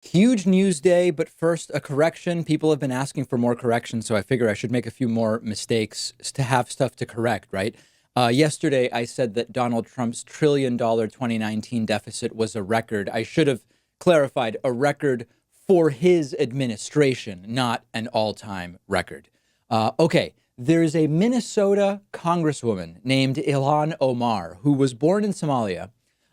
Huge news day, but first, a correction. People have been asking for more corrections, so I figure I should make a few more mistakes to have stuff to correct, right? Yesterday, I said that Donald Trump's $1 trillion 2019 deficit was a record. I should have clarified a record for his administration, not an all time record. Okay, there's a Minnesota congresswoman named Ilhan Omar who was born in Somalia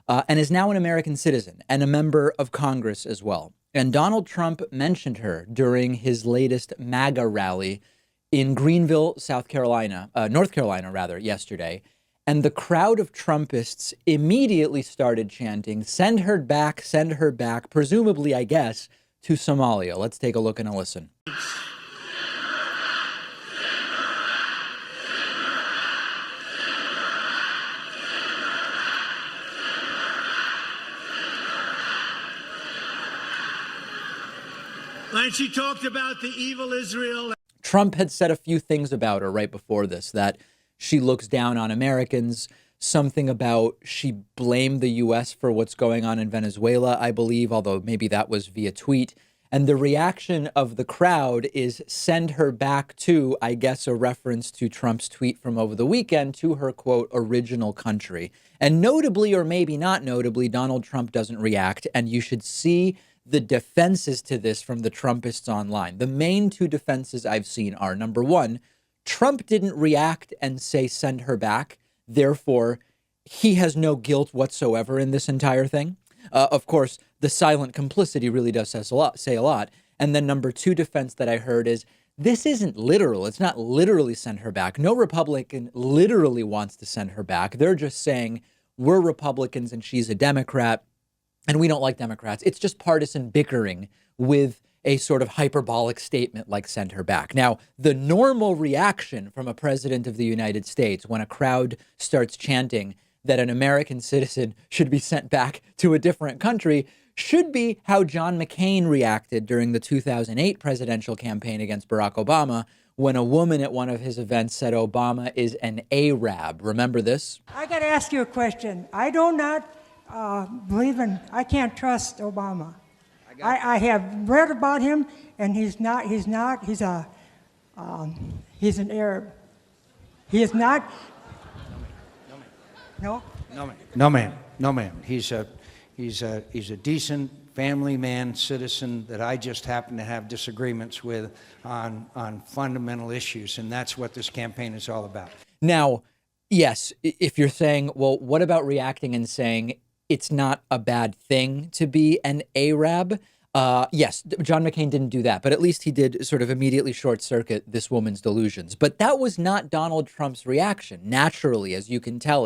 and is now an American citizen and a member of Congress as well. And Donald Trump mentioned her during his latest MAGA rally in Greenville, North Carolina, rather, yesterday. And the crowd of Trumpists immediately started chanting, send her back, presumably, I guess, to Somalia. Let's take a look and a listen. 'And she talked about the evil Israel. Trump had said a few things about her right before this, that she looks down on Americans, something about she blamed the U.S. for what's going on in Venezuela, I believe, although maybe that was via tweet. And the reaction of the crowd is send her back to, I guess, a reference to Trump's tweet from over the weekend to her, quote, original country. And notably, or maybe not notably, Donald Trump doesn't react. And you should see the defenses to this from the Trumpists online. The main two defenses I've seen are, number one, Trump didn't react and say, send her back. Therefore, he has no guilt whatsoever in this entire thing. Of course, the silent complicity really does say a lot. And then number two defense that I heard is, this isn't literal. It's not literally send her back. No Republican literally wants to send her back. They're just saying, we're Republicans and she's a Democrat, and we don't like Democrats. It's just partisan bickering with a sort of hyperbolic statement like send her back. Now, the normal reaction from a president of the United States when a crowd starts chanting that an American citizen should be sent back to a different country should be how John McCain reacted during the 2008 presidential campaign against Barack Obama when a woman at one of his events said Obama is an Arab. Remember this? I got to ask you a question. I do not I can't trust Obama. I have read about him, and he's an Arab. He is not. No? No, ma'am. He's a decent family man, citizen that I just happen to have disagreements with on fundamental issues, and that's what this campaign is all about. Now, yes, if you're saying, well, what about reacting and saying it's not a bad thing to be an Arab? Yes, John McCain didn't do that, but at least he did sort of immediately short circuit this woman's delusions. But that was not Donald Trump's reaction. Naturally, as you could tell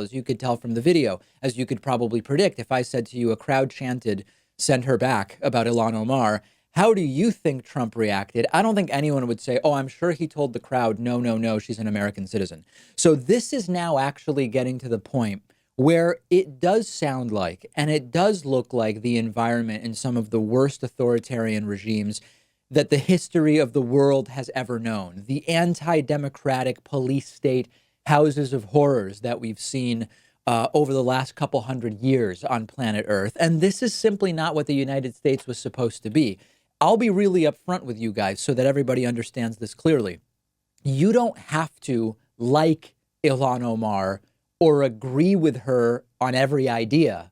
from the video, as you could probably predict, if I said to you, a crowd chanted, send her back about Ilhan Omar, how do you think Trump reacted? I don't think anyone would say, oh, I'm sure he told the crowd, no, she's an American citizen. So this is now actually getting to the point where it does sound like, and it does look like, the environment in some of the worst authoritarian regimes that the history of the world has ever known. The anti-democratic police state houses of horrors that we've seen over the last couple hundred years on planet Earth. And this is simply not what the United States was supposed to be. I'll be really upfront with you guys so that everybody understands this clearly. You don't have to like Ilhan Omar or agree with her on every idea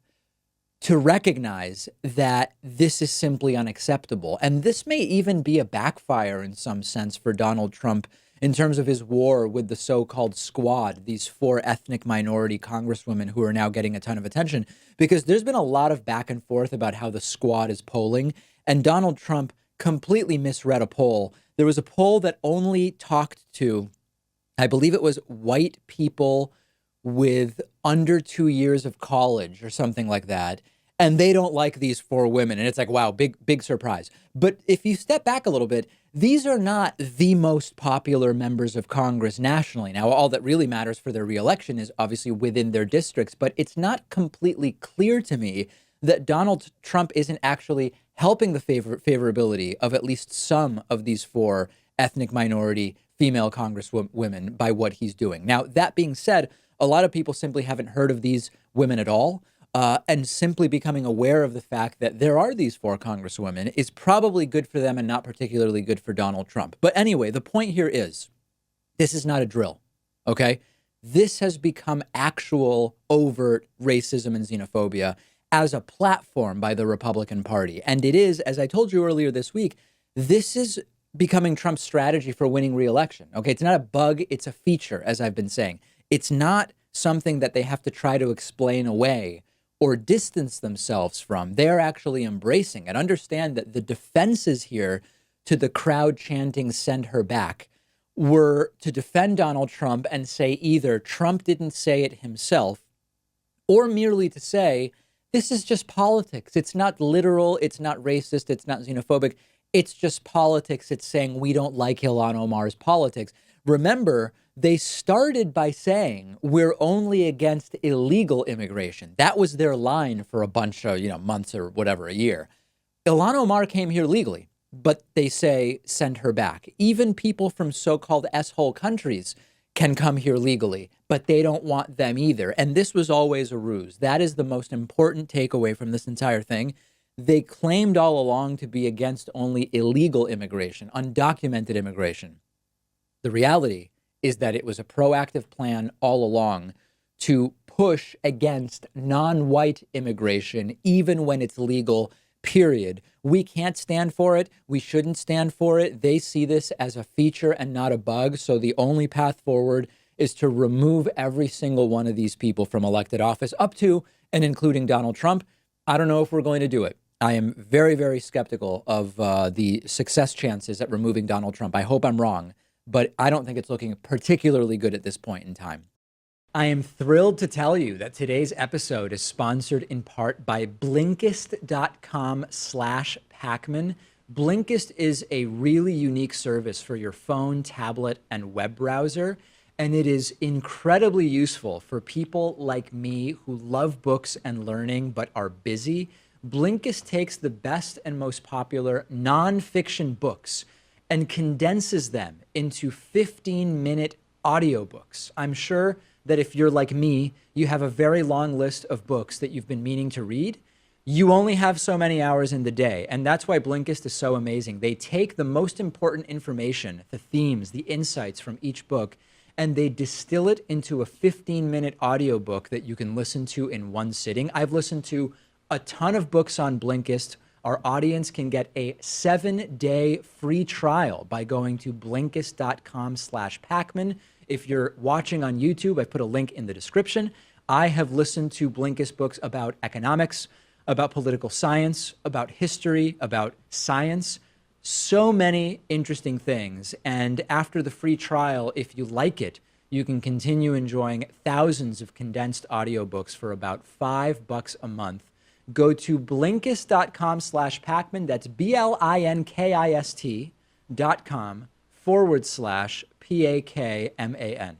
to recognize that this is simply unacceptable. And this may even be a backfire in some sense for Donald Trump in terms of his war with the so-called squad, these 4 ethnic minority congresswomen who are now getting a ton of attention, because there's been a lot of back and forth about how the squad is polling, and Donald Trump completely misread a poll. There was a poll that only talked to, I believe it was white people with under 2 years of college or something like that. And they don't like these 4 women. And it's like, wow, big surprise. But if you step back a little bit, these are not the most popular members of Congress nationally. Now, all that really matters for their reelection is obviously within their districts. But it's not completely clear to me that Donald Trump isn't actually helping the favorability of at least some of these 4 ethnic minority female congresswomen by what he's doing. Now, that being said, a lot of people simply haven't heard of these women at all. and simply becoming aware of the fact that there are these 4 congresswomen is probably good for them and not particularly good for Donald Trump. But anyway, the point here is this is not a drill, okay? This has become actual overt racism and xenophobia as a platform by the Republican Party. And it is, as I told you earlier this week, this is becoming Trump's strategy for winning re-election. Okay, it's not a bug, it's a feature, as I've been saying. It's not something that they have to try to explain away or distance themselves from. They're actually embracing it. Understand that the defenses here to the crowd chanting "send her back" were to defend Donald Trump and say either Trump didn't say it himself or merely to say, this is just politics. It's not literal. It's not racist. It's not xenophobic. It's just politics. It's saying we don't like Ilhan Omar's politics. Remember, they started by saying we're only against illegal immigration. That was their line for a bunch of, months or whatever, a year. Ilhan Omar came here legally, but they say send her back. Even people from so-called S-hole countries can come here legally, but they don't want them either. And this was always a ruse. That is the most important takeaway from this entire thing. They claimed all along to be against only illegal immigration, undocumented immigration. The reality is that it was a proactive plan all along to push against non-white immigration, even when it's legal, period. We can't stand for it. We shouldn't stand for it. They see this as a feature and not a bug. So the only path forward is to remove every single one of these people from elected office, up to and including Donald Trump. I don't know if we're going to do it. I am very, very skeptical of the success chances at removing Donald Trump. I hope I'm wrong, but I don't think it's looking particularly good at this point in time. I am thrilled to tell you that today's episode is sponsored in part by Blinkist.com/Pakman. Blinkist is a really unique service for your phone, tablet, and web browser, and it is incredibly useful for people like me who love books and learning but are busy. Blinkist takes the best and most popular nonfiction books and condenses them into 15-minute audiobooks. I'm sure that if you're like me, you have a very long list of books that you've been meaning to read. You only have so many hours in the day, and that's why Blinkist is so amazing. They take the most important information, the themes, the insights from each book, and they distill it into a 15-minute audiobook that you can listen to in one sitting. I've listened to a ton of books on Blinkist. Our audience can get a 7-day free trial by going to Blinkist.com/Pakman. If you're watching on YouTube, I've put a link in the description. I have listened to Blinkist books about economics, about political science, about history, about science. So many interesting things. And after the free trial, if you like it, you can continue enjoying thousands of condensed audiobooks for about $5 a month. Go to Blinkist.com/Pakman. That's BLINKIST.com/PAKMAN.